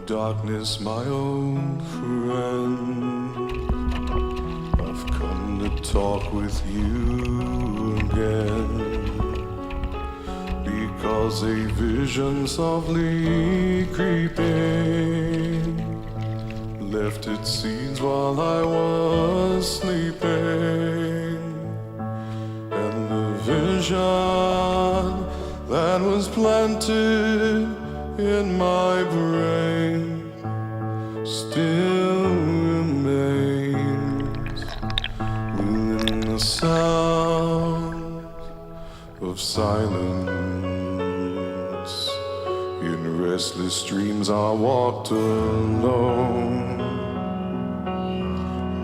darkness, my old friend, I've come to talk with you again, because a vision softly creeping left its seeds while I was sleeping, and the vision that was planted in my brain still remains within the sound of silence. In restless dreams I walked alone,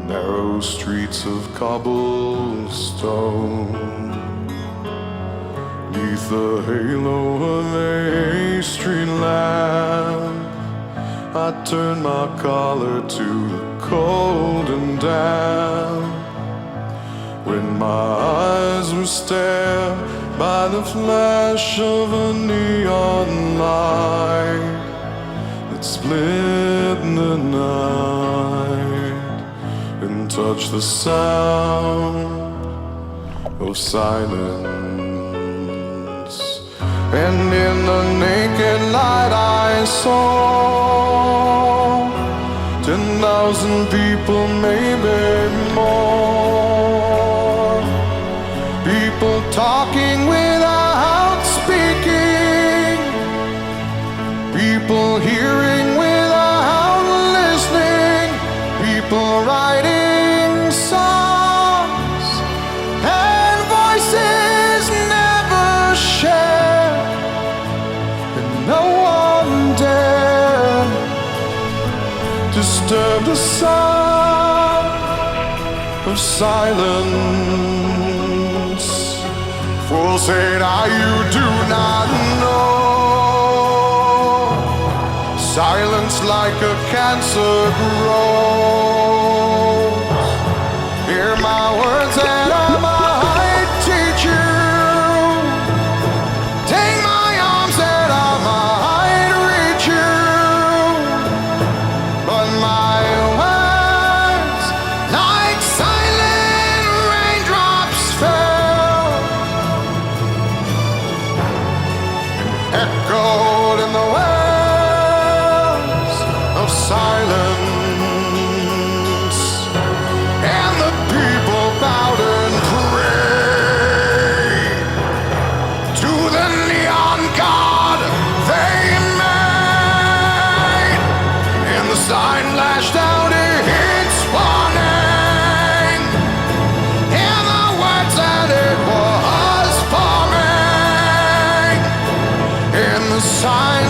narrow streets of cobblestone, neath the halo of a street lamp. I turned my collar to the cold and damp, when my eyes were stared by the flash of a neon light that split the night and touched the sound of silence. And in the naked light I saw 10,000 people, maybe more, people talking without speaking, people hearing without listening, people writing songs and voices never shared, and no one dared disturb the sound of silence. Fool, say now you do not know, silence like a cancer grows. Hear my words and I might teach you, take my arms and I might reach you, but my words like silent raindrops fell, echoed in the wells of silence, and the people bowed and prayed to the neon god they made, and the sign lashed out its warning, and the words that it was forming, and the sign